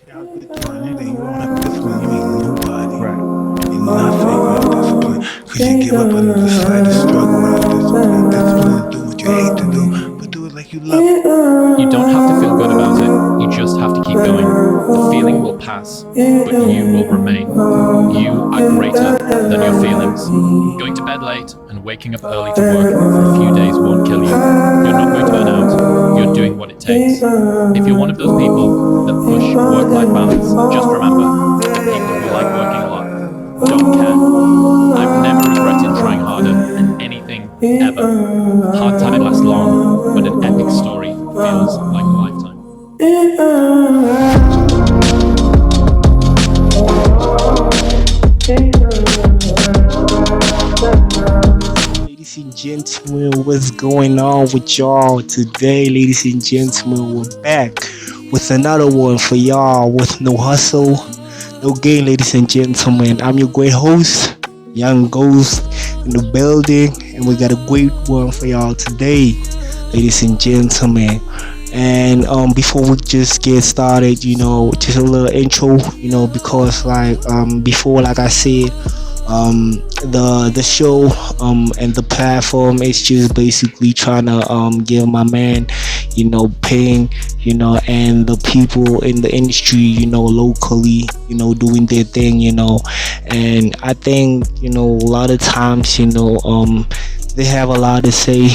Without discipline, then you don't have discipline, you ain't nobody. Right. Ain't nothing without discipline. Cause you give up under the slightest struggle without discipline. Discipline is do what you hate to do, but do it like you love it. You don't have to feel good about it. You just have to keep going. The feeling will pass, but you will remain. You are greater than your feelings. Going to bed late and waking up early to work for a few days won't kill you. You're not going to burn out. You're doing what it takes. If you're one of those people that push work-life balance, just remember, the people who like working a lot don't care. I've never regretted trying harder than anything ever. Hard time lasts long, but an epic story feels like a lifetime. Ladies and gentlemen, what's going on with y'all today? Ladies and gentlemen, we're back with another one for y'all with no hustle, no gain, ladies and gentlemen. I'm your great host, Young Ghost, in the building, and we got a great one for y'all today, ladies and gentlemen. And before we just get started, just a little intro, because before, like I said, the show and the platform is just basically trying to give my man pain, and the people in the industry, locally, doing their thing, and I think, a lot of times, they have a lot to say,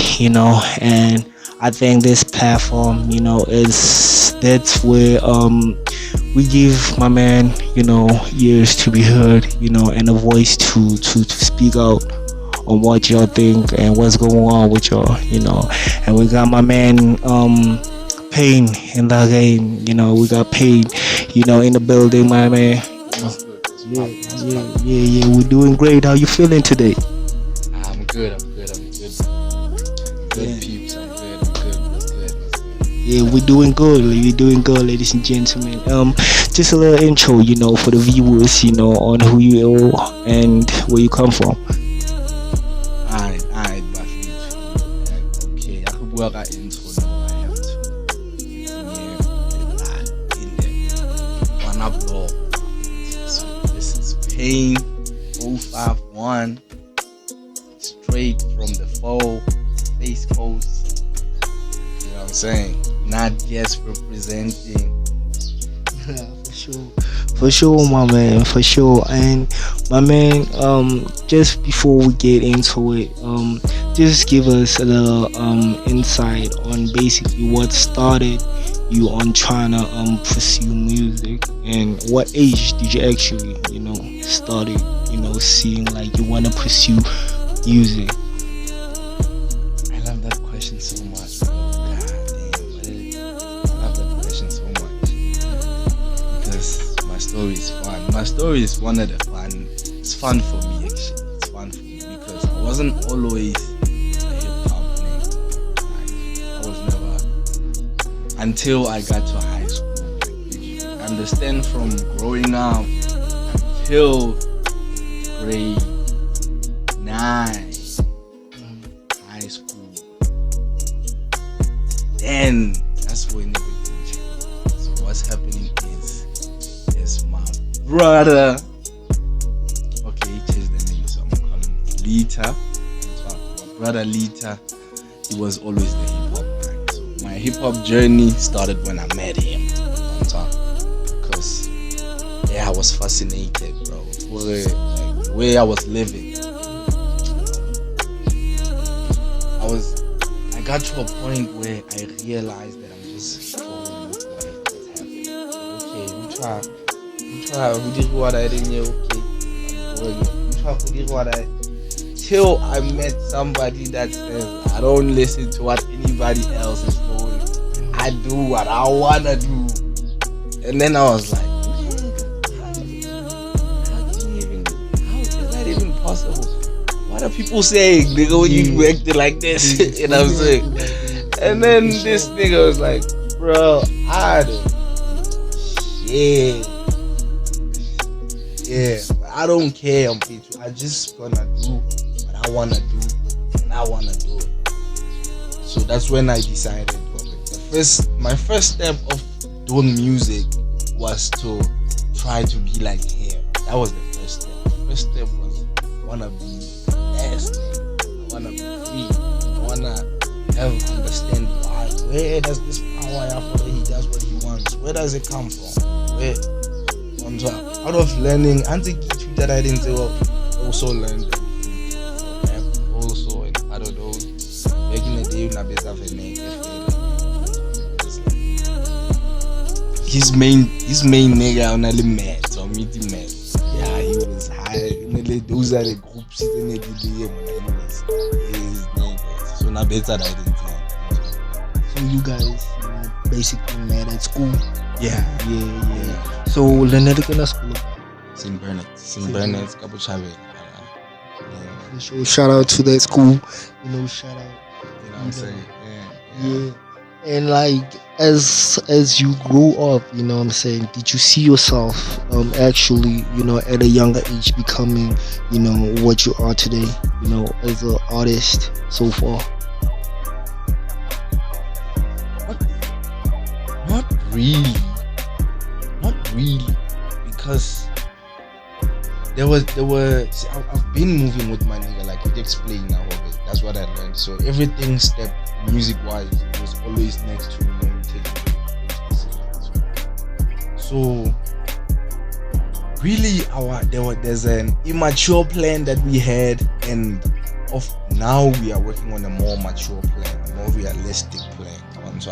and I think this platform, is that's where we give my man, ears to be heard, and a voice to speak out on what y'all think and what's going on with y'all, And we got my man Pain in the game, we got Pain, in the building, my man. Yeah, yeah. We're doing great. How you feeling today? I'm good. I'm good. I'm good. Yeah. Good peeps. I'm good. I'm good. What's good? What's good? Yeah, we're doing good. We're doing good, ladies and gentlemen. Just a little intro, for the viewers, on who you are and where you come from. Alright, Buffy. Okay, I could work out intro now. I have to. Yeah, in there. One up low. So this is Pain 051. Straight from the foe, Face Coast. You know what I'm saying? Not just representing. For sure, my man, for sure. And my man, just before we get into it, just give us a little insight on basically what started you on trying to pursue music, and what age did you actually, started, seeing like you want to pursue music. I love that question so much, bro. God damn, I love that question so much because my story is fun. My story is one of the fun. It's fun for me actually. It's fun for me because I wasn't always a hip hop nigga. Like, I was never until I got to high school. Like, you understand from growing up until grade 9, high school. Then that's when everything changed. So what's happening is my brother. Okay, he changed the name, so I'm gonna call him Lita. My brother Lita, he was always the hip hop guy. So my hip hop journey started when I met him. Because I was fascinated, bro, with the way I was living. I got to a point where I realized that I'm just going with what was happening. Okay, we try, who did what I didn't know, okay. We try, who did what I. Till I met somebody that says, I don't listen to what anybody else is doing. I do what I wanna do. And then I was like, how do you even do? How is that even possible? What are people saying, nigga, when you acting like this? You know what I'm saying? And then this nigga was like, bro, I don't shit. Yeah, I don't care, I'm Petru. I just gonna do what I wanna do, and I wanna do it. So that's when I decided, okay, my first step of doing music was to try to be like him. That was the first step. The first step was I wanna be the best. I wanna be free. I wanna understand why. Where does this power have for he does what he wants? Where does it come from? Where? Out of learning, and the key that I didn't say, well, also learned everything. Also, I don't know, back in the day, his main nigga on the mat, so meeting mat. Yeah, he was high. Those are the groups he was his niggas. So now better I didn't say. So you guys basically met at school? Yeah. So Leonard in school? St. Bernard's, Kabuchawe. So shout out to that school. Shout out. You know what I'm saying? Yeah. And like as you grow up, you know what I'm saying, did you see yourself actually, at a younger age becoming, what you are today, as an artist so far? Not really, because there were see, I've been moving with my nigga, like he explained now of it. That's what I learned. So everything step music wise was always next to me when we take it. So really there's an immature plan that we had, and now we are working on a more mature plan, a more realistic plan.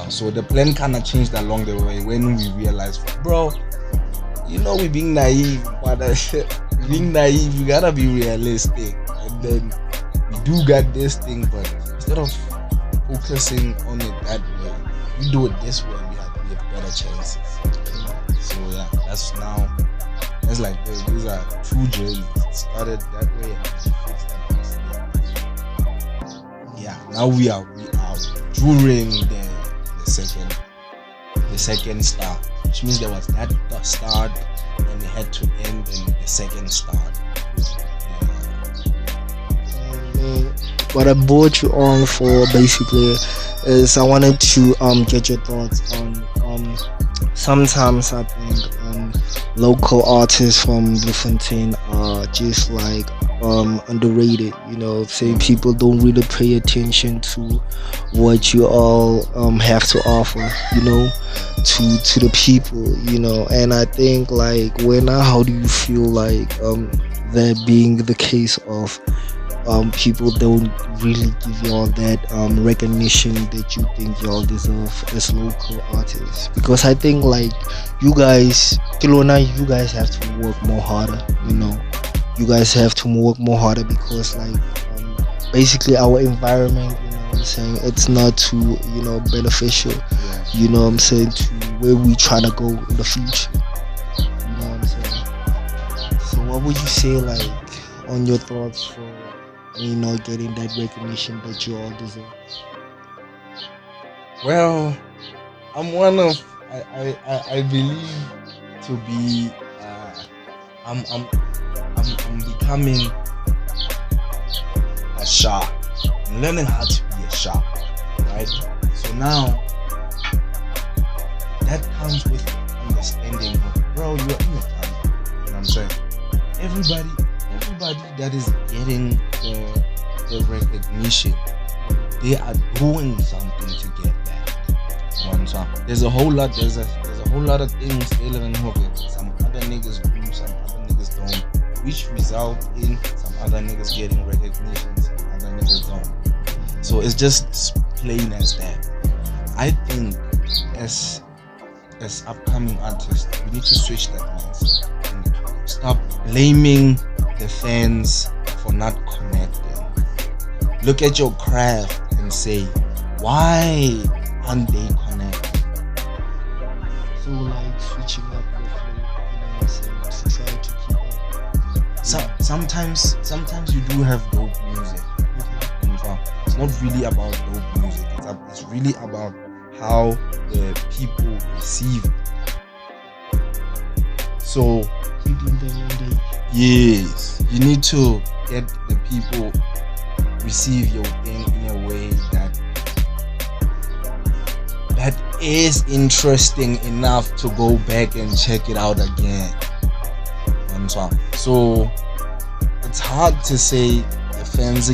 So the plan kind of changed along the way when we realized, bro, we're being naive, but being naive, we gotta be realistic. And then we do got this thing, but instead of focusing on it that way, we do it this way, we have better chances. So yeah, that's like these are two journeys. It started that way and fixed that way. Yeah, now we are during the second start, which means there was that start and it had to end in the second start. What I brought you on for basically is I wanted to get your thoughts on sometimes I think local artists from Bloemfontein are just like underrated, saying people don't really pay attention to what you all have to offer, to the people, and I think like how do you feel like that being the case of people don't really give y'all that recognition that you think y'all deserve as local artists? Because I think like you guys have to work more harder, you guys have to work more harder because like basically our environment, I'm saying, it's not too beneficial, I'm saying, to where we trying to go in the future, I'm saying. So what would you say like on your thoughts for getting that recognition that you all deserve? Well, I'm one of I believe to be I'm becoming a shark. I'm learning how to be a shark, right? So now that comes with understanding of, bro, you're in the family. You know what I'm saying? Everybody that is getting the recognition, they are doing something to get that. There's a whole lot of things tailoring of it. Some other niggas do, some other niggas don't, which result in some other niggas getting recognition, some other niggas don't. So it's just plain as that. I think as upcoming artists, we need to switch that mindset and stop blaming the fans for not connecting. Look at your craft and say, why aren't they connecting? So like switching up your flow, to try to keep up. Sometimes you do have dope music. It's not really about dope music. It's really about how the people receive it. So yes, you need to get the people receive your thing in a way that is interesting enough to go back and check it out again. So it's hard to say the fans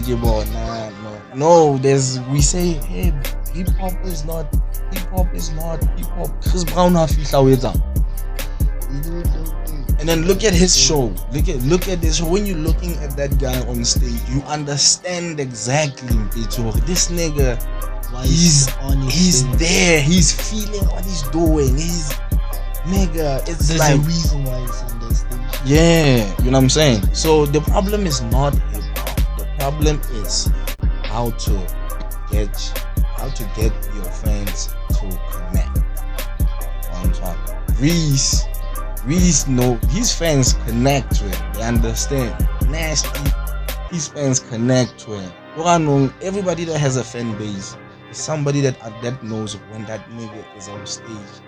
no, we say, hey, hip hop is not hip hop. Chris Brown and then look at his show. Look at this. When you're looking at that guy on stage, you understand exactly this nigga. He's there. He's feeling what he's doing. There's like a reason why he's on that stage. Yeah, you know what I'm saying? So the problem is not hip hop. The problem is how to get your fans to connect. Reese know his fans connect to him. They understand. Nasty, his fans connect to him. Everybody that has a fan base is somebody that knows when that nigga is on stage,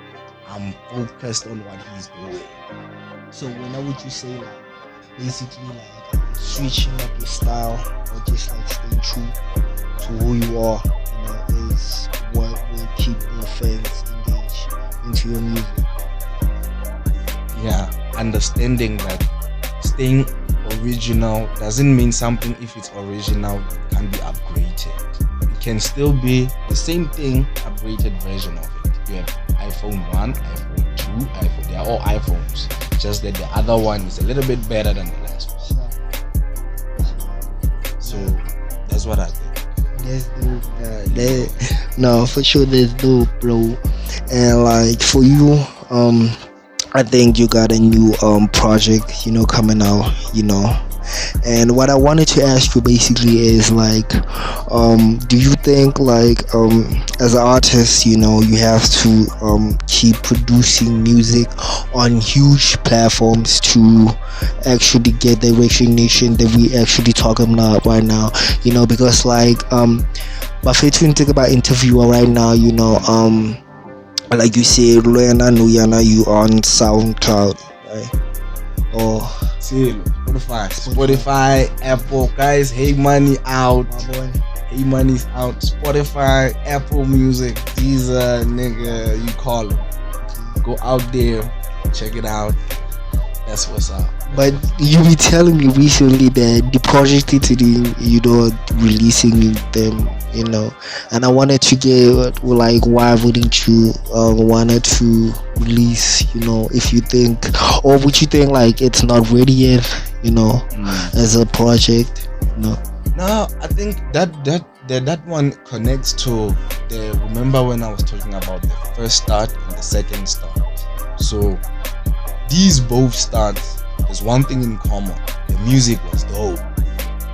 I'm focused on what he's doing. So when would you say like basically like switching up your style or just like staying true to who you are, is what will keep your fans engaged into your music? Yeah, understanding that staying original doesn't mean something if it's original can be upgraded. It can still be the same thing, upgraded version of it. You have iPhone 1, iPhone 2, they are all iPhones, just that the other one is a little bit better than the last one. So that's what I think. That's dope. No, for sure that's dope, bro. And like for you, I think you got a new project, coming out, And what I wanted to ask you basically is like, do you think like as an artist, you have to keep producing music on huge platforms to actually get the recognition that we actually talking about right now, because like but if you think about interviewer right now, like you said, Loyana Nuyana, you on SoundCloud, right? Or Spotify, Apple, guys. Hey Money out. Hey Money's out. Spotify, Apple Music. These nigga, you call them. Go out there, check it out. That's what's up. But you be telling me recently that the project releasing them, and I wanted to get like, why wouldn't you wanted to release, if you think, or would you think like it's not ready yet, as a project? No, I think that one connects to remember when I was talking about the first start and the second start. So these both starts, there's one thing in common. The music was dope.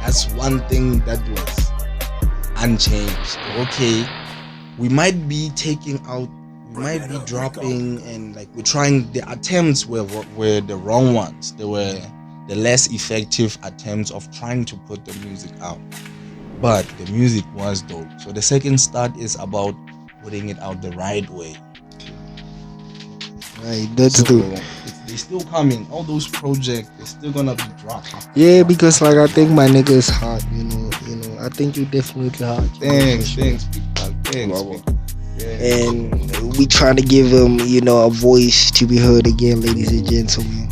That's one thing that was unchanged. Okay, we might be dropping, and like we're trying, the attempts were the wrong ones. They were the less effective attempts of trying to put the music out. But the music was dope. So the second start is about putting it out the right way. Right, that's dope. They're still coming. All those projects, they're still gonna be dropped. Yeah, because like I think my nigga is hot. I think you definitely hot. Thanks, big dog. Thanks. Yeah. And we trying to give him, a voice to be heard again, ladies and gentlemen.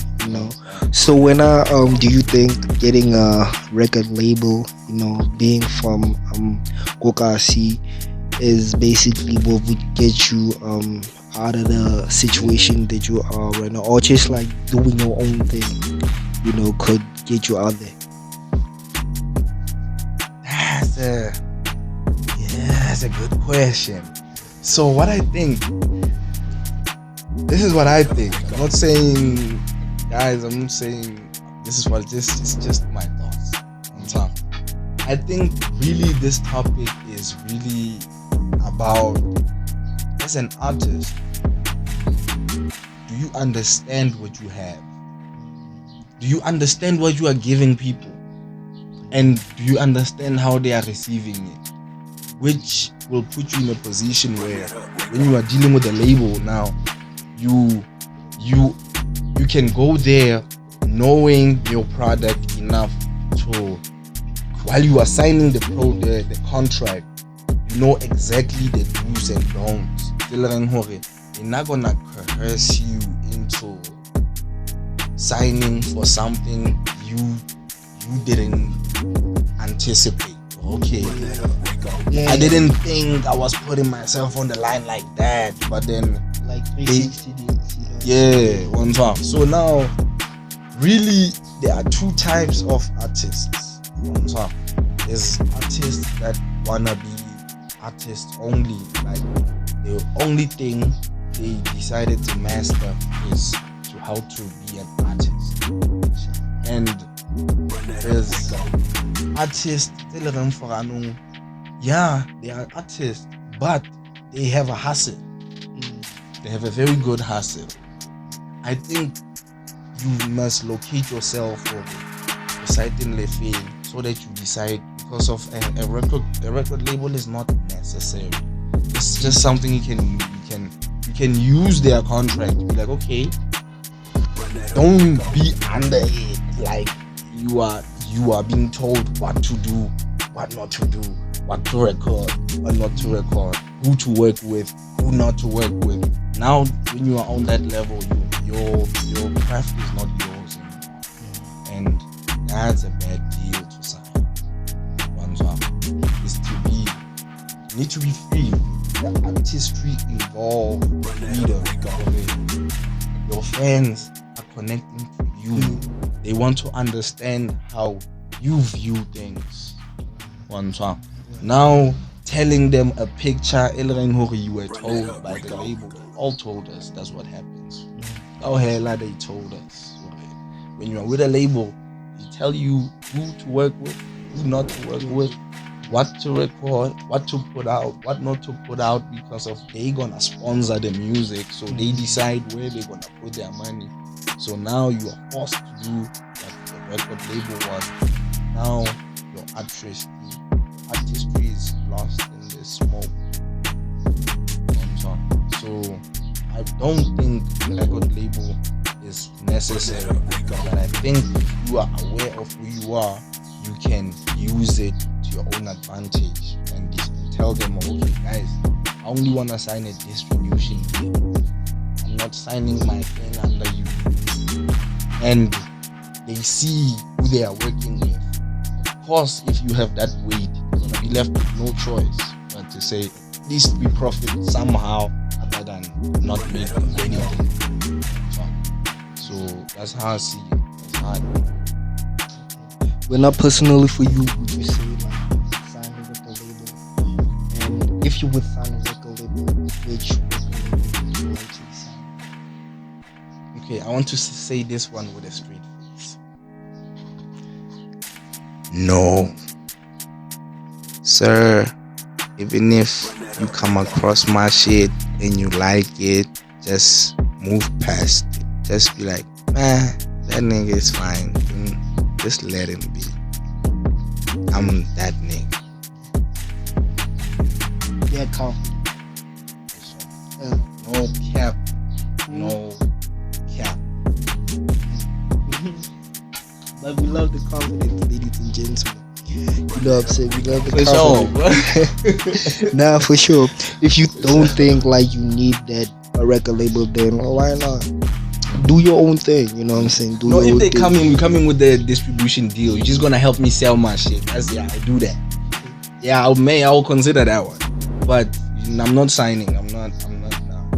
So when do you think getting a record label, being from Kokasi, is basically what would get you out of the situation that you are right now, or just like doing your own thing, could get you out there? That's a good question. So what I think, this is what I think. I'm not saying, guys, I'm not saying this is it's just my thoughts on top. I think really this topic is really about, as an artist, do you understand what you have? Do you understand what you are giving people? And do you understand how they are receiving it? Which will put you in a position where when you are dealing with a label now, you can go there knowing your product enough to, while you are signing the contract, you know exactly the do's and don'ts. they're not gonna coerce you into signing for something you didn't anticipate. Okay, I didn't think I was putting myself on the line like that, but then like 360 days, you know. yeah, one time. So now, really, there are two types of artists. One time, there's artists that wanna be artists only, like the only thing they decided to master is to how to be an artist. And there's artists, yeah, they are artists, but they have a hustle. They have a very good hustle. I think you must locate yourself for a certain level so that you decide, because of a record label is not necessary. It's just something you can use their contract to be like, okay, don't be under it, like you are being told what to do, what not to do, what to record, what not to record, who to work with, who not to work with. Now when you are on that level, your craft is not yours anymore. And that's a bad deal to sign. One time is you need to be free. The artistry involves freedom. Your fans are connecting to you. They want to understand how you view things. One time. Now telling them a picture, you were told by the label. All told us that's what happens. Oh hell, they told us. When you're with a label, they tell you who to work with, who not to work with, what to record, what to put out, what not to put out, because of they gonna sponsor the music, so they decide where they're gonna put their money. So now you are forced to do what the record label wants. Now your artistry is lost in the smoke. So I don't think the record label is necessary, but I think if you are aware of who you are, you can use it to your own advantage and tell them, okay guys, I only want to sign a distribution deal. I'm not signing my thing under you. And they see who they are working with. Of course, if you have that weight, you're going to be left with no choice but to say, at least we profit somehow other than not making anything. So that's how I see it. That's how Well, not personally for you, would you say like sign a record label? And if you would sign a record label, which record label would you actually sign? Okay, I want to say this one with a straight face. No. Sir, even if you come across my shit and you like it, just move past it. Just be like, man, that nigga is fine. Just let him be. I'm that nigga. Yeah, confident. No cap. No cap. But we love the confidence, ladies and gentlemen. You know what I'm saying? We love the confidence. Nah, for sure. If you don't think like you need that a record label, then why not? Do your own thing, you know what I'm saying? Do No, your if own they thing. come in with the distribution deal, you're just gonna help me sell my shit. I'll do that. Yeah, I'll consider that one. But I'm not signing. I'm not now.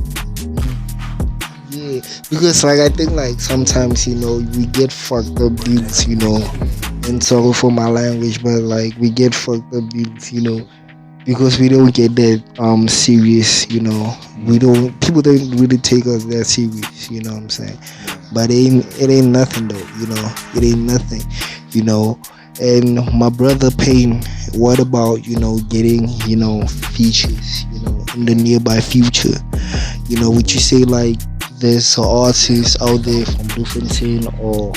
Yeah, because like I think like sometimes, you know, we get fucked up deals, you know, and sorry for my language, but like we get fucked up deals, you know, because we don't get that serious, you know. People don't really take us that serious, you know what I'm saying? But it ain't nothing though, you know. It ain't nothing, you know. And my brother Payne, what about, you know, getting, you know, features, you know, in the nearby future? You know, would you say like there's artists out there from Bloemfontein or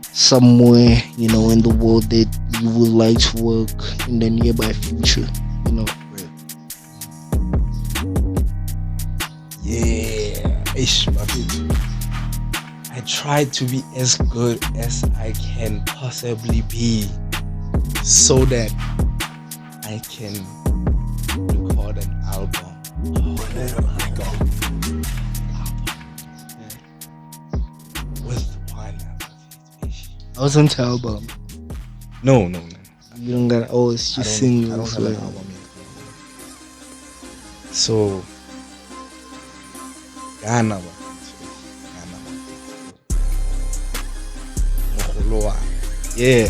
somewhere, you know, in the world that you would like to work in the nearby future, you know? Yeah, I try to be as good as I can possibly be so that I can record an album What's the one? I was on the album. No. You don't got. Oh, it's I just don't singles. have an right? album yet. So Ghana. Yeah.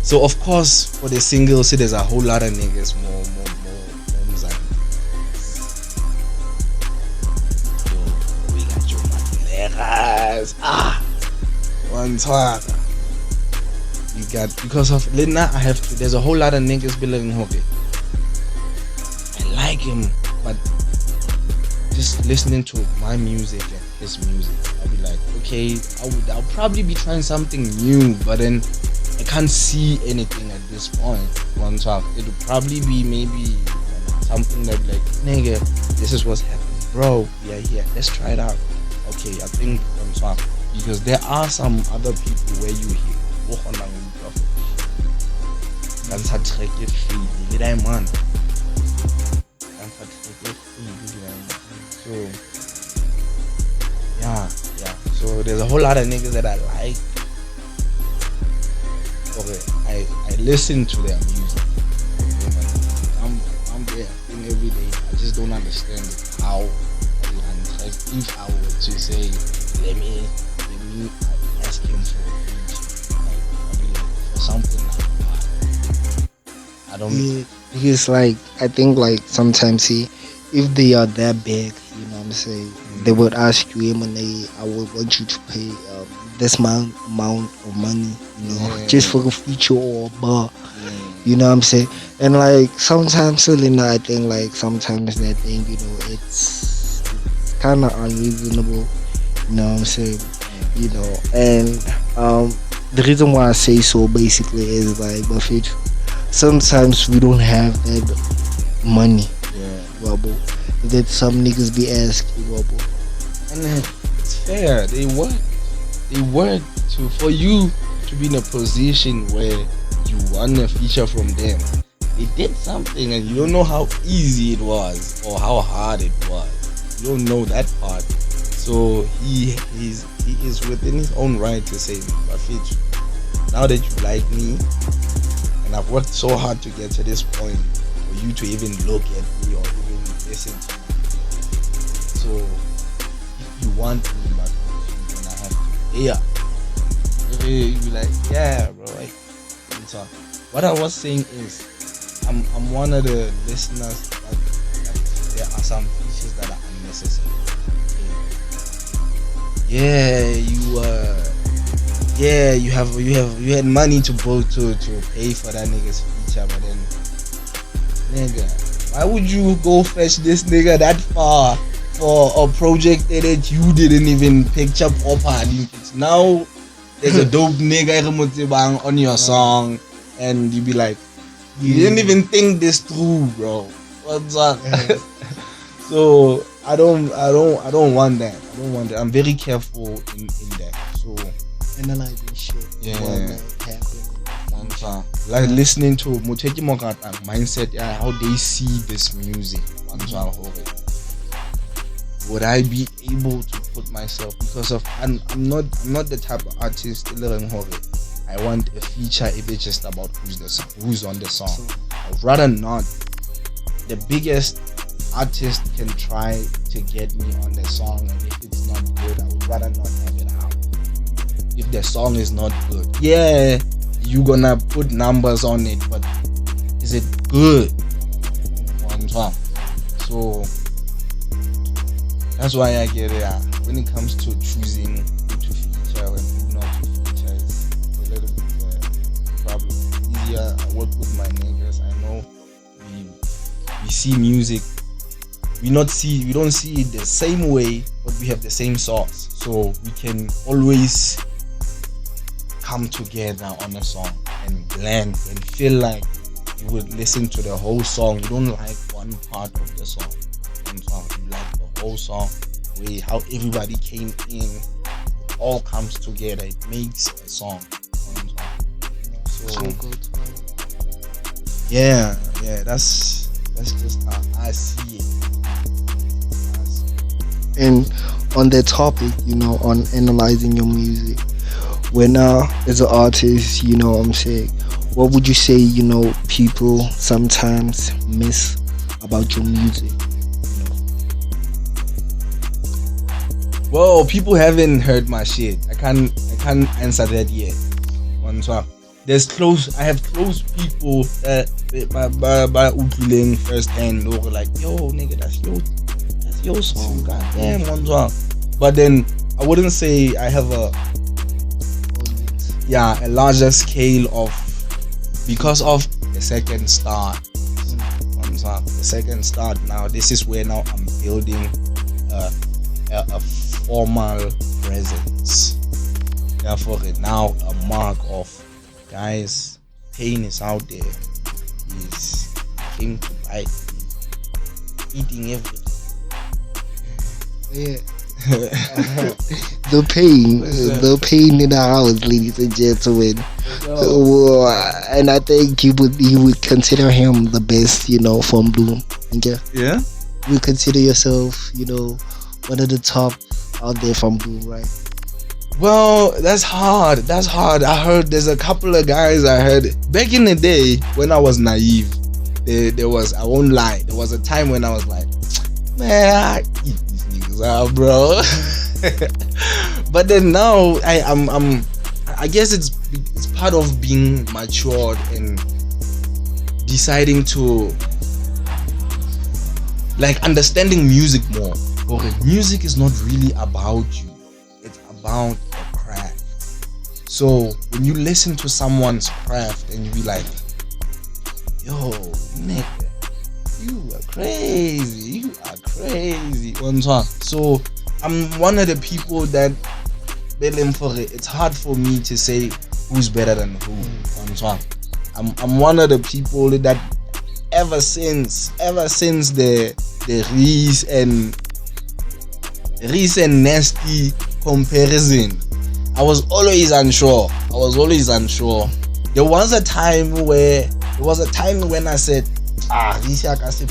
So of course for the singles, there's a whole lot of niggas more Mzansi. So we got your Materas. One talk. You got because of Lena. I have to. There's a whole lot of niggas being okay. I like him, but just listening to my music and his music, I'll be like, okay, I'll probably be trying something new, but then I can't see anything at this point. One talk, it'll probably be maybe something that like, nigga, this is what's happening, bro. We are here. Let's try it out. Okay, I think one talk because there are some other people where you hear. That's a track it free. Did I man? So yeah. So there's a whole lot of niggas that I like. Okay, I listen to their music. I'm there thing every day. I just don't understand how. If I were to say, let me ask him for a feature, for something like that. I don't. Yeah, because like I think like sometimes if they are that big, you know what I'm saying, they would ask you, Emily, I would want you to pay this amount of money, you know, just for a feature or a bar, you know what I'm saying? And like sometimes, I think like sometimes that thing, you know, it's kind of unreasonable, you know what I'm saying? You know, and the reason why I say so basically is like, Buffett, sometimes we don't have that money. Wobble. That some niggas be asking wobble. And it's fair. They work for you to be in a position where you want a feature from them. They did something and you don't know how easy it was or how hard it was. You don't know that part. So he is within his own right to say, Buffett, now that you like me and I've worked so hard to get to this point for you to even look at me or even listen to me. So if you want me back, then I have to. Yeah. You be like, yeah, bro. Like, so what I was saying is, I'm one of the listeners that there are some features that are unnecessary. You had money to pay for that nigga's feature, but then nigga, why would you go fetch this nigga that far for a project that you didn't even picture properly? Now there's a dope nigga on your song and you be like, you didn't even think this through, bro. What's up? So I don't want that. I'm very careful in that. So Analyzing shit. Like listening to Muteki Mokata mindset, how they see this music. Would I be able to put myself, because of I'm not the type of artist I want a feature if it's just about who's on the song. I'd rather not. The biggest artist can try to get me on the song, and if it's not good, I would rather not have it out. If the song is not good, you gonna put numbers on it, but is it good? So that's why I get it. When it comes to choosing who to feature and who not to feature, it's a little bit probably easier. I work with my niggas. I know we see music. We don't see it the same way, but we have the same source, so we can always come together on a song and blend and feel like you would listen to the whole song. You don't like one part of the song. You like the whole song, way how everybody came in, it all comes together. It makes a song. So yeah, that's just how I see it. And on that topic, on analyzing your music, when as an artist, what I'm saying, what would you say, people sometimes miss about your music? Well, people haven't heard my shit. I can't answer that yet. One time. I have close people that by utlileng first hand look like, yo nigga, that's your song, goddamn, one time. But then I wouldn't say I have a larger scale of, because of the second start. One time. The second start now. This is where now I'm building a formal presence. Therefore, now a mark of, guys, Pain is out there. He's came to bite me, eating everything. Yeah. the pain in the house, ladies and gentlemen. And I think you would consider him the best, from Bloom. Yeah. You consider yourself, one of the top out there from Bloom, right? Well, that's hard. I heard there's a couple of guys I heard back in the day when I was naive. There was, I won't lie, there was a time when I was like, man, I eat these niggas out, bro. But then now I guess it's part of being matured and deciding to like understanding music more. Okay, music is not really about you. It's about the craft. So when you listen to someone's craft and you be like, yo, nigga, you are crazy. One time. So I'm one of the people that it's hard for me to say who's better than who. One time. I'm one of the people that ever since the Reese and Nasty comparison, I was always unsure. There was a time when I said, Reese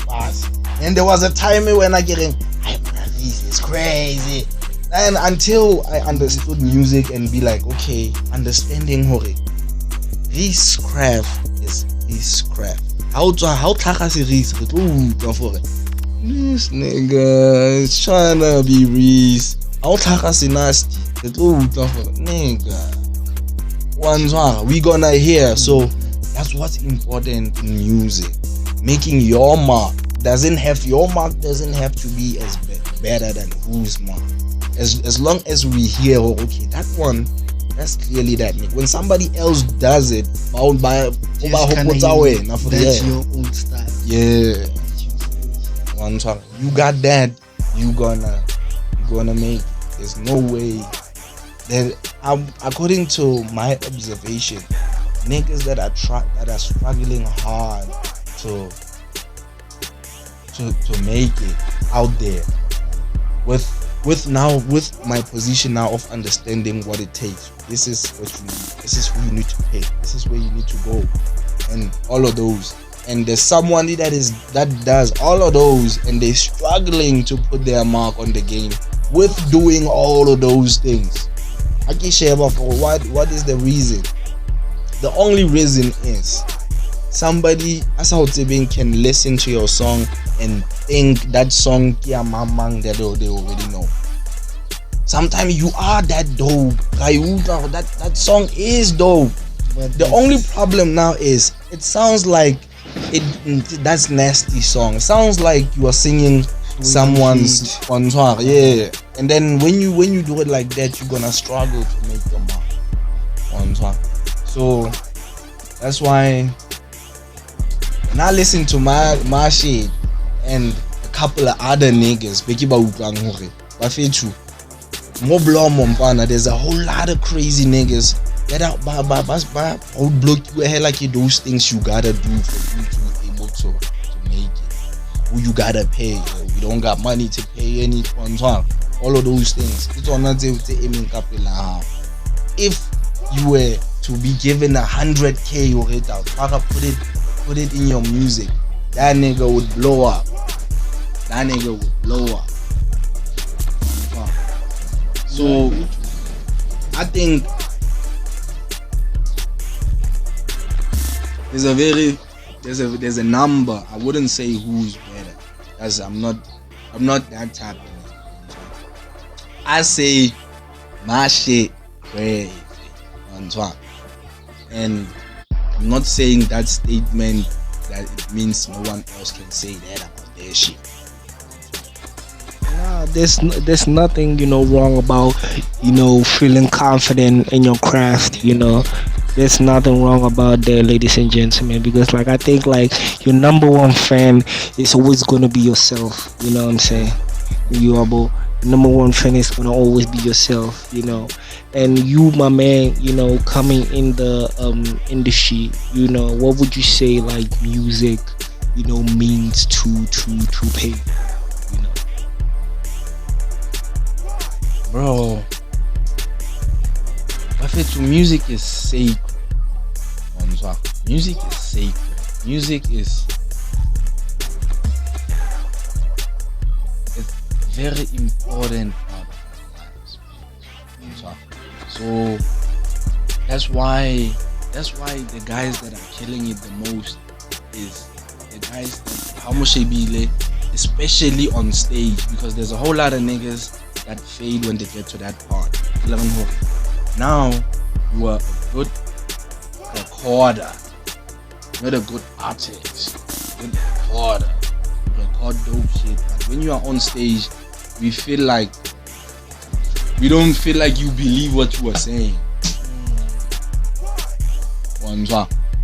pass. And there was a time when I getting, Reese is crazy. And until I understood music and be like, okay, understanding Hore, Reese craft is his craft. How Reese? This nigga is trying to be Reese. How Nasty? Nigga. We gonna hear. So that's what's important in music. Making your mark doesn't have to be as better than whose mark. As long as we hear, okay, that one, that's clearly that nigga. When somebody else does it, that's your own style. Yeah. One time. You got that, you gonna make it. There's no way that, according to my observation, niggas that are struggling hard to make it out there with my position now of understanding what it takes. This is what you need. This is who you need to pick. This is where you need to go, and all of those. And there's someone that does all of those, and they're struggling to put their mark on the game with doing all of those things. What is the reason? The only reason is somebody can listen to your song and think that song that they already know. Sometimes you are that dope. That song is dope. But the only problem now is it sounds like that's Nasty song. It sounds like you are singing someone's bonsoir. Yeah. And then when you do it like that, you're gonna struggle to make your mark. Bonsoir. So that's why when I listen to my shit and a couple of other niggas, there's a whole lot of crazy niggas that are block you ahead like those things you gotta do for you to be able to make it. Who you gotta pay? We don't got money to pay any one. All of those things. If you were to be given 100K or it out, put it in your music, that nigga would blow up. So I think there's a number. I wouldn't say who's better, as I'm not that type of man. I say my shit crazy on top, and I'm not saying that statement that it means no one else can say that about their shit. Nah, there's nothing wrong about feeling confident in your craft. There's nothing wrong about that, ladies and gentlemen, because I think your number one fan is always gonna be yourself. You know what I'm saying? You are both. Number one fan is gonna always be yourself. And you, my man, coming in the industry, what would you say music, means to pay? Bro, to music is sacred. Music is sacred. Music is a very important part of our lives. So that's why the guys that are killing it the most is the guys that Hamushe, especially on stage, because there's a whole lot of niggas that fade when they get to that part. Now you are a good recorder, not a good artist. Good recorder, record dope shit. But when you are on stage, we don't feel like you believe what you are saying.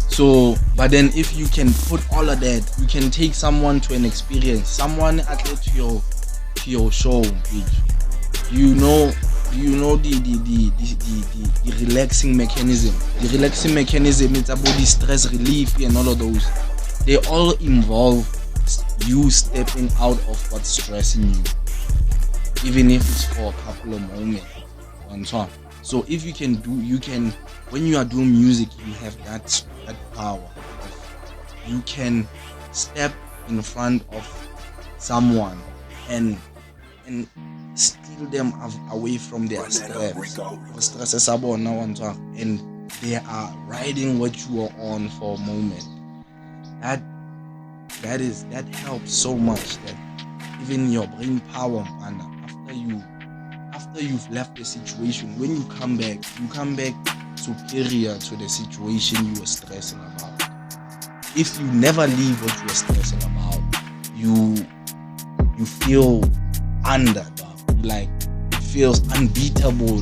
So, but then if you can put all of that, you can take someone to an experience, someone athlete to your show, bitch. You know the relaxing mechanism. The relaxing mechanism, it's about the stress relief and all of those. They all involve you stepping out of what's stressing you, even if it's for a couple of moments. So if you can when you are doing music, you have that power. You can step in front of someone and steal them away from their stress. And they are riding what you are on for a moment. That helps so much that even your brain power, and after you've left the situation, when you come back superior to the situation you were stressing about. If you never leave what you were stressing about, you feel under, like it feels unbeatable.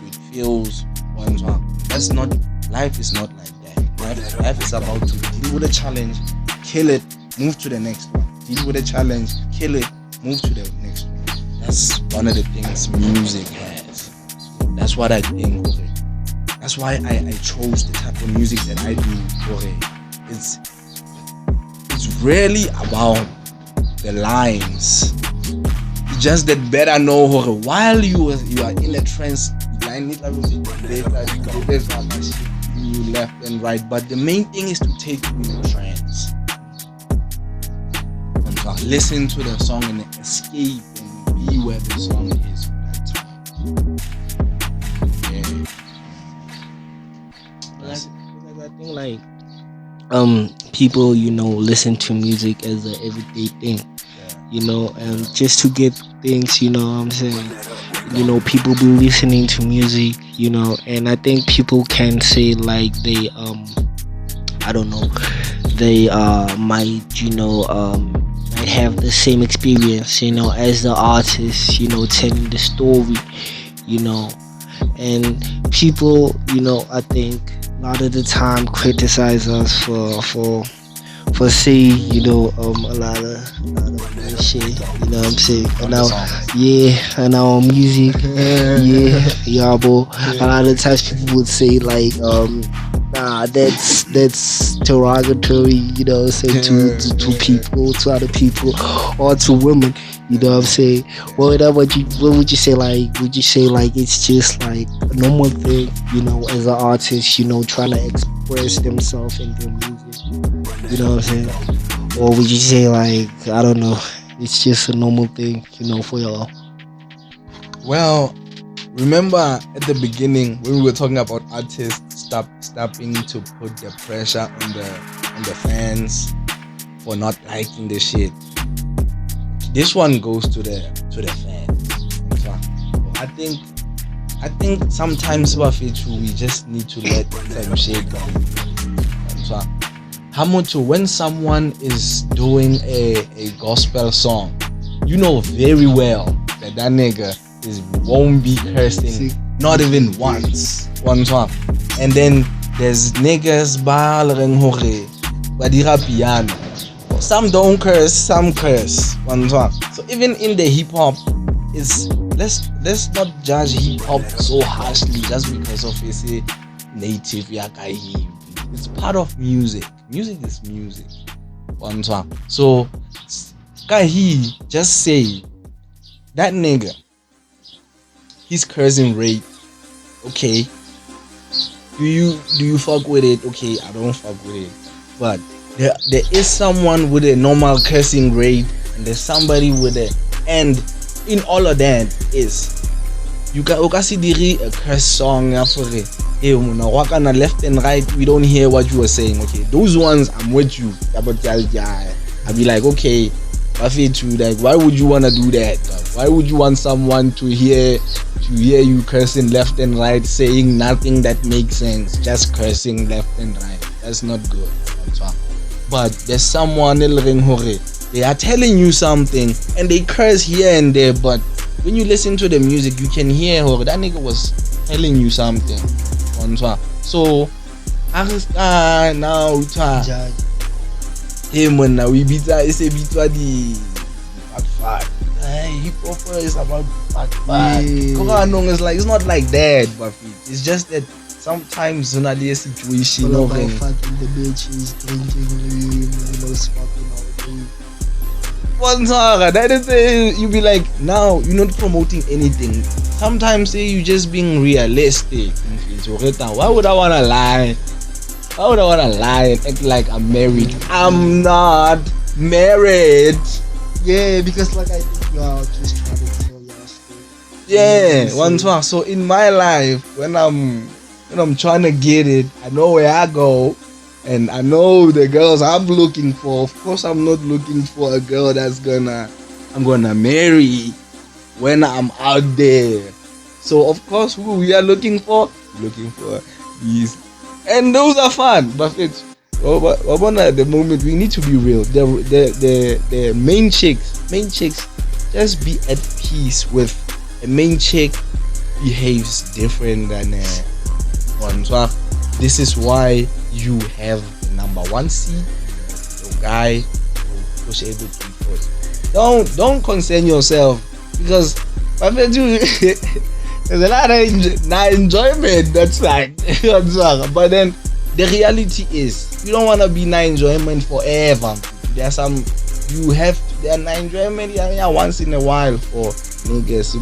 It feels that's not life. Is not like that. Life is about to deal with a challenge, kill it, move to the next one. Deal with a challenge, kill it, move to the next one. That's one of the things music has. That's what I think. That's why I chose the type of music that I do. It's really about the lines. It's just that better know while you are in a trance, you left and right. But the main thing is to take you in a trance. Listen to the song and escape and be where the song is for that time. I think people listen to music as an everyday thing, and just to get things, what I'm saying, people be listening to music, and I think people can say they I don't know, they might might have the same experience, as the artist, telling the story, and people, I think a lot of the time criticize us for say, a lot of shit, what I'm saying, and our music, bro. A lot of times people would say nah, that's derogatory, say to people, to other people, or to women, what I'm saying. What would you say? Would you say it's just a normal thing, as an artist, trying to express themselves in their music, what I'm saying? Or would you say I don't know, it's just a normal thing, for y'all? Well, remember at the beginning when we were talking about artists stopping to put the pressure on the fans for not liking the shit. This one goes to the fans. So I think sometimes we just need to let them shake down. So Hamutu, when someone is doing a gospel song, you know very well that nigga won't be cursing, not even once. One time. And then there's niggas balering hore, badira piano. Some don't curse, some curse. One time. So even in the hip hop, it's let's not judge hip hop so harshly just because of it's a native yakai. It's part of music. Music is music. One time. So Kahi just say that nigga, he's cursing rape. Okay. Do you fuck with it? Okay, I don't fuck with it. But there is someone with a normal cursing rate, and there's somebody with a, and in all of that is you can see a curse song for it. Hey, left and right, we don't hear what you were saying. Okay, those ones I'm with you. I'll be like, okay, like, why would you wanna do that? Why would you want someone to hear you cursing left and right, saying nothing that makes sense, just cursing left and right? That's not good. But there's someone they are telling you something and they curse here and there, but when you listen to the music, you can hear that nigga was telling you something. So now him when we beat it's a bit the fat. Hip hop is about fat. It's like, it's not like that, but it's just that sometimes in a situation, all about fucking the bitches, drinking, smoking all day. That is you be like, now you're not promoting anything. Sometimes you just being realistic. Why would I wanna lie? Why would I wanna lie and act like I'm married? I'm not married. Yeah, because like I think you are just trying to tell your story. Yeah, one time. So in my life, when I'm trying to get it, I know where I go. And I know the girls I'm looking for. Of course, I'm not looking for a girl that's I'm gonna marry when I'm out there. So of course, who we are looking for these, and those are fun. But at the moment, we need to be real. The main chicks, just be at peace with a main chick behaves different than one. So this is why you have the number one seed, your guy who's able to first. Don't concern yourself, because there's a lot of enjoyment that's like but then the reality is you don't want to be enjoyment forever. There's some you have there enjoyment once in a while for niggas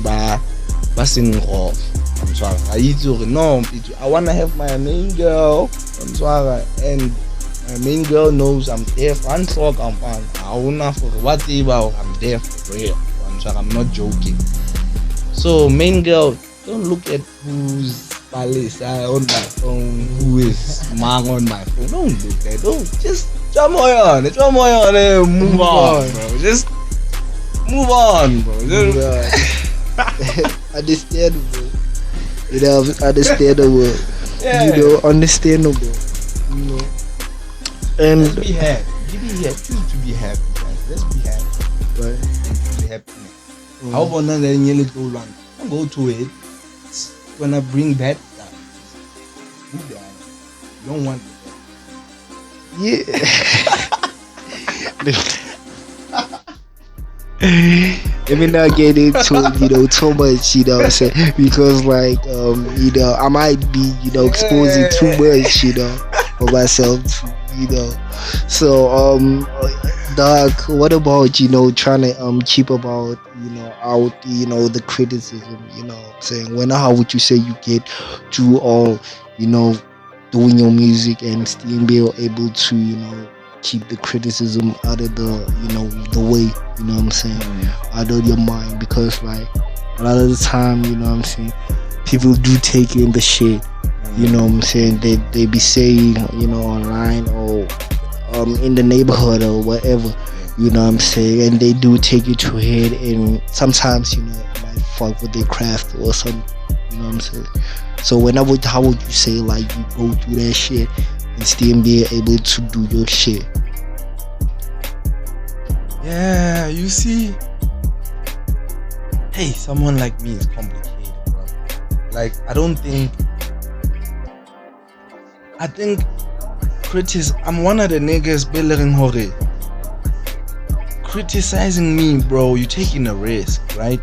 passing off. I wanna have my main girl, and my main girl knows I'm there for I'm there for real. I'm not joking. So main girl, don't look at who's palace on my phone, who is mang on my phone. Don't look at don't just jump on, move on, bro. Just move on, bro. Understandable. Understandable. Yeah. Understandable. And let's be happy. Choose to be happy, guys. Let's be happy. Right. And choose happiness. How about not letting it go long? Don't go to it. It's gonna bring bad stuff. Move down. You don't want it. Yeah. Let me not get into too much, because like I might be exposing too much for myself, so Doc, what about trying to keep about out the criticism, saying when how would you say you get to all doing your music and still be able to keep the criticism out of the way, out of your mind, because like a lot of the time, people do take in the shit. You know what I'm saying? They be saying, you know, online or in the neighborhood or whatever. You know what I'm saying? And they do take it to head, and sometimes, you know, it might fuck with their craft or something. You know what I'm saying? So how would you say, like, you go through that shit and still be able to do your shit? Yeah, you see, hey, someone like me is complicated, bro. Like, I think I'm one of the niggas billering hore. Criticizing me, bro, you're taking a risk, right?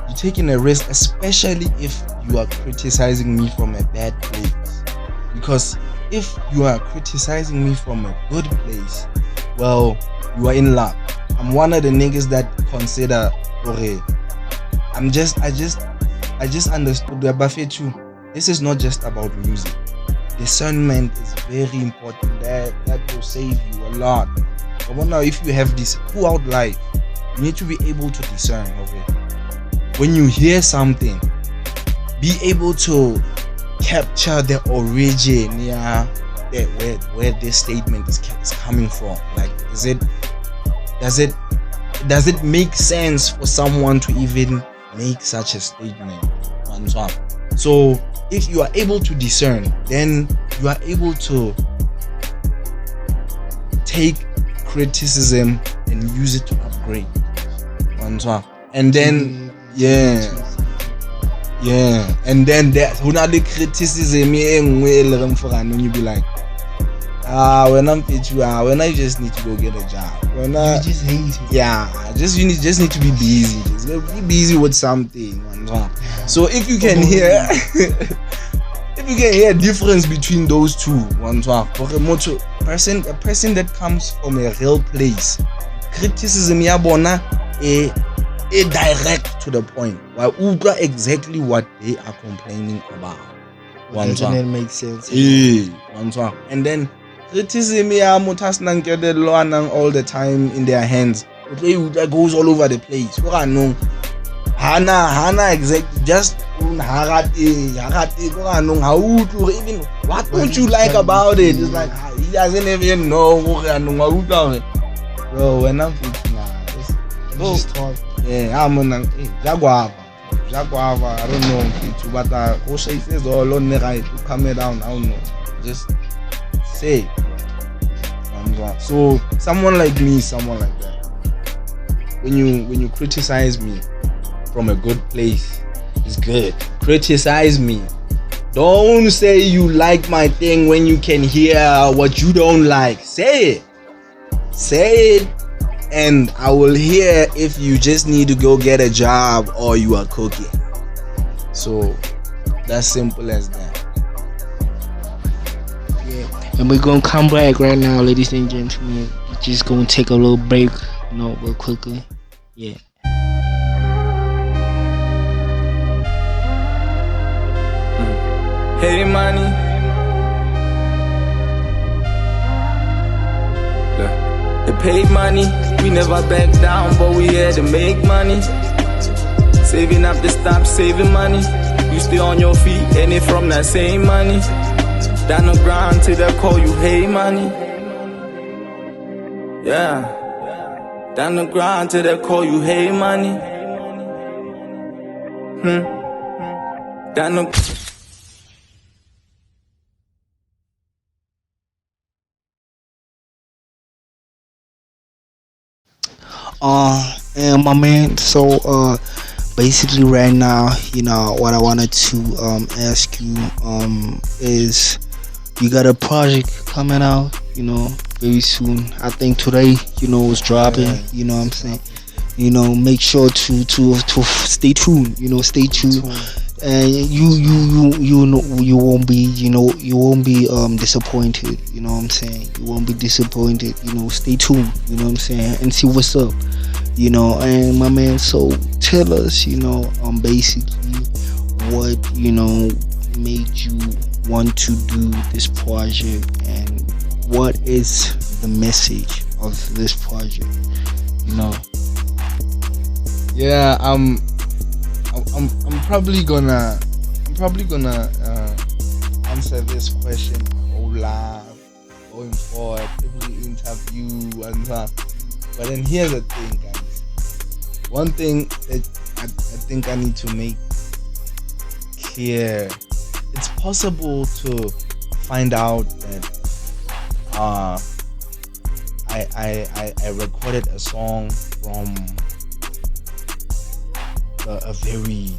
You're taking a risk, especially if you are criticizing me from a bad place. Because if you are criticizing me from a good place, well, you are in luck. I'm one of the niggas that consider, okay, I just understood the buffet too. This is not just about music. Discernment is very important. That will save you a lot. I wonder if you have this throughout life, you need to be able to discern of it. When you hear something, be able to capture the origin, where this statement is coming from. Like, does it make sense for someone to even make such a statement? So if you are able to discern, then you are able to take criticism and use it to upgrade. And then and then there's another criticism when you be like, when I just need to go get a job. You just hate it. You just need to be busy. Just be busy with something. So if you can hear a difference between those two, a person that comes from a real place, criticism is direct to the point. Exactly what they are complaining about. Doesn't it make sense? And then criticism all the time in their hands. It goes all over the place. Hana exactly just what don't you like about it? It's like he doesn't even know. Bro, when I'm Just talk. I'm Jaguar. I don't know, but Oshay says all on the right to calm it down. I don't know. Just say. So someone like that. When you criticize me from a good place, it's good. Criticize me. Don't say you like my thing when you can hear what you don't like. Say it, and I will hear if you just need to go get a job or you are cooking. So that's simple as that. Yeah. And we're gonna come back right now, ladies and gentlemen. We're just gonna take a little break, real quickly. Yeah. Hey, money. They paid money. We never back down, but we here to make money. Saving up to stop saving money. You stay on your feet, and it from that same money. Down the ground till they call you hey money. Yeah. Down the ground till they call you hey money. Down the and my man, so basically right now, what I wanted to ask you is, you got a project coming out, very soon. I think today, it's dropping. You know what I'm saying? Make sure to stay tuned. Stay tuned. And you won't be disappointed. You know what I'm saying? You won't be disappointed. Stay tuned. You know what I'm saying? And see what's up. And my man, so tell us, basically what made you want to do this project, and what is the message of this project? Yeah, I'm probably gonna probably gonna answer this question live going forward, every interview and that. But then here's the thing, guys. One thing that I think I need to make clear: it's possible to find out that I recorded a song from a very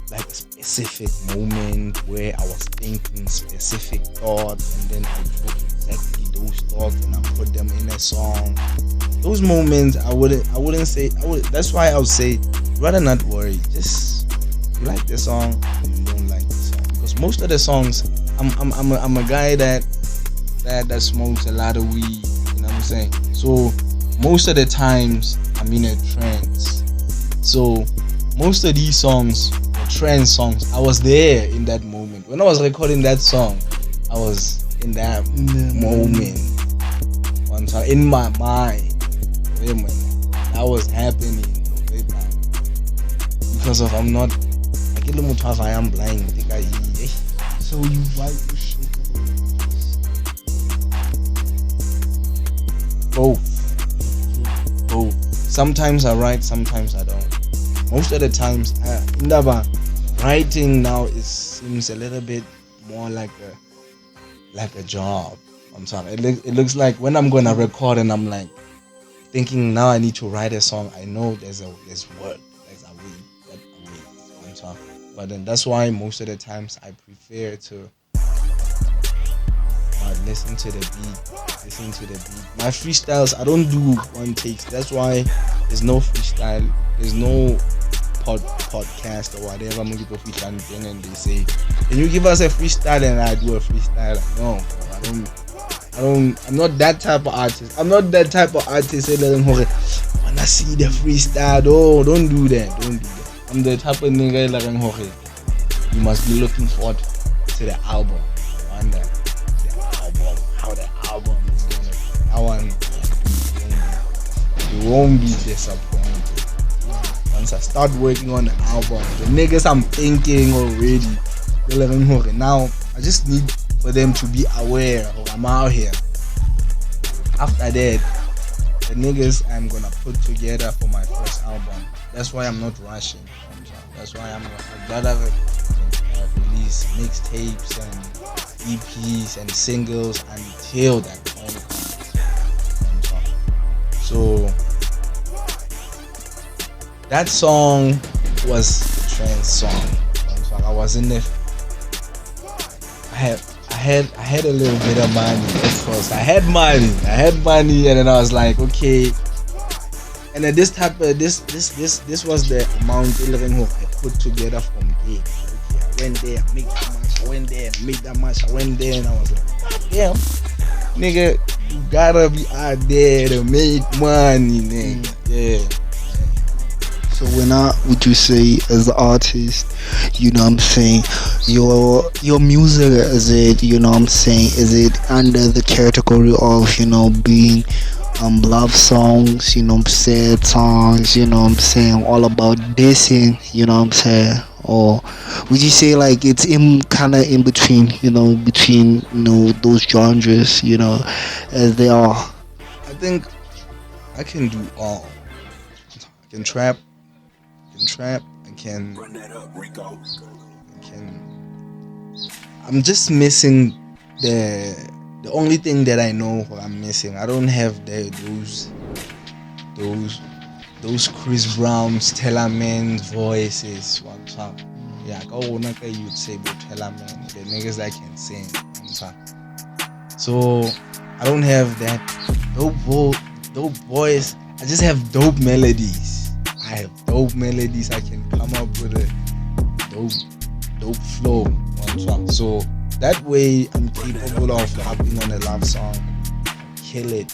like a specific moment where I was thinking specific thoughts, and then I took exactly those thoughts and I put them in a song. Those moments I wouldn't say. That's why I would say rather not worry. Just you like the song or you don't like the song, because most of the songs I'm a guy that smokes a lot of weed. You know what I'm saying? So most of the times I'm in a trance. So most of these songs were trance songs. I was there in that moment. When I was recording that song, I was in that moment. In my mind. That was happening. Because of I'm blind. So you write the shit? Both. Sometimes I write, sometimes I don't. Most of the times, writing now seems a little bit more like a job. I'm sorry. It looks like when I'm gonna record and I'm like thinking now I need to write a song. I know there's work, there's a way. I'm sorry. But then that's why most of the times I prefer to listen to the beat. My freestyles, I don't do one takes. That's why there's no freestyle. There's no podcast or whatever. Most people freestyle and they say, "Can you give us a freestyle?" And I do a freestyle. No, I'm not that type of artist. Say, "Wanna see the freestyle?" Oh, don't do that. I'm the type of nigga like you must be looking forward to the album. How the album is gonna. That one, you won't be disappointed. Once I start working on the album, the niggas I'm thinking already, now I just need for them to be aware of I'm out here. After that, the niggas I'm gonna put together for my first album. That's why I'm not rushing. That's why I'd rather release mixtapes and EPs and singles until that point. So that song was a trance song. I was in there. I had a little bit of money at first. I had money, and then I was like, okay. And then this was the amount I put together from gig. Okay, I went there, I made that much. I went there, I made that much. I went there, and I was like, damn, nigga, you gotta be out there to make money, nigga. Yeah. So would you say as an artist, you know what I'm saying, your music, is it, you know what I'm saying, is it under the category of, you know, being love songs, you know, sad songs, you know what I'm saying, all about dissing, you know what I'm saying? Or would you say like it's kind of in between, you know, those genres, you know, as they are? I think I can do all. I can trap, I can run that up, Rico. I'm just missing the only thing that I know I'm missing. I don't have those Chris Brown, Stella Man's voices. One time, yeah, you'd say Stella Man, the niggas that can sing. So I don't have that dope voice. I just have dope melodies. I can come up with a dope flow. One time. So that way I'm capable of hopping on a love song, kill it.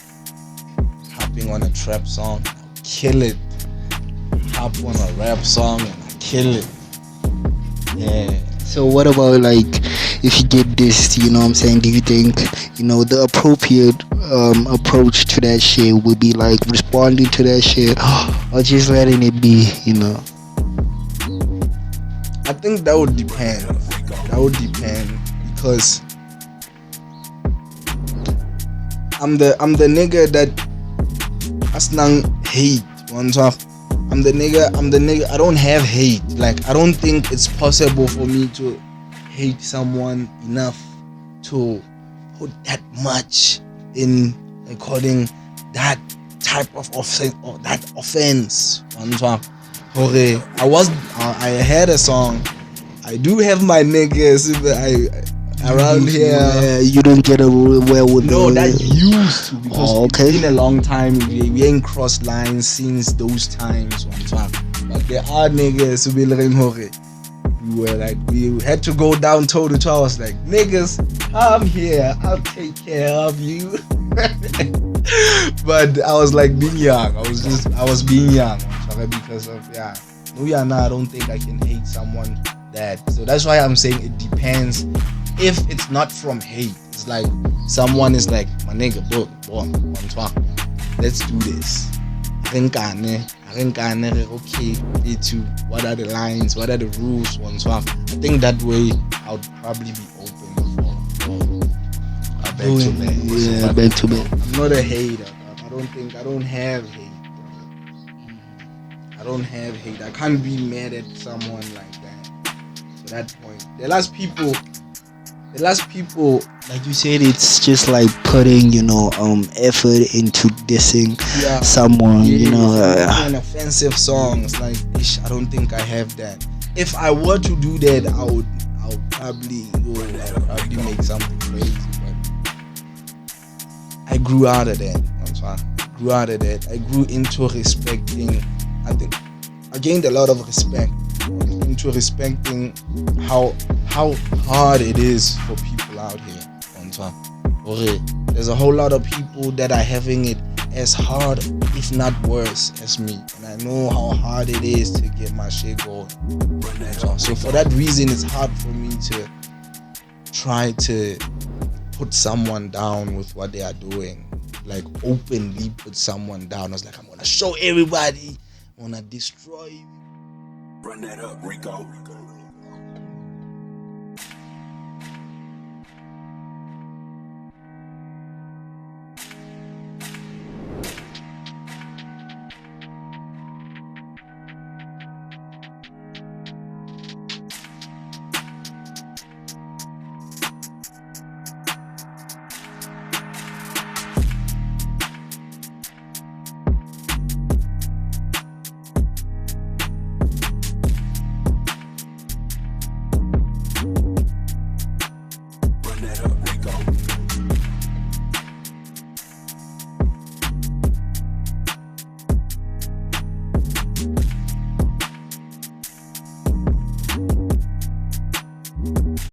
Hopping on a trap song, kill it. Hop on a rap song and I kill it. Yeah. So what about like if you get this, you know what I'm saying, do you think, you know, the appropriate approach to that shit would be like responding to that shit or just letting it be, you know? I think that would depend. That would depend because I'm the nigga that asnang hate. I'm the nigga. I don't have hate. Like, I don't think it's possible for me to hate someone enough to put that much in according that type of offense or that offense. I had a song. I do have my niggas around here. Yeah, you don't get away with No, that used to, because okay. it's been a long time. We ain't crossed lines since those times. But there are niggas who be like, we had to go down toe to toe. I was like, niggas, I'm here. I'll take care of you. But I was like being young. I was being young. Because of, I don't think I can hate someone that. So that's why I'm saying it depends. If it's not from hate, it's like someone is like, my nigga, boom, let's do this. Okay, what are the lines, what are the rules? I think that way I'll probably be open for back to back. I'm not a hater. I don't have hate. I don't have hate. I can't be mad at someone like that. To that point, the last people, like you said, it's just like putting, effort into dissing someone, an offensive song. It's like, I don't think I have that. If I were to do that, I'll probably make something crazy. But I grew out of that. I grew into respecting. I think I gained a lot of respect into respecting how hard it is for people out here. There's a whole lot of people that are having it as hard, if not worse, as me, and I know how hard it is to get my shit going. So for that reason, it's hard for me to try to put someone down with what they are doing, like openly put someone down. I was like, I'm gonna show everybody, I'm gonna destroy you. Run that up, Rico. Run that up.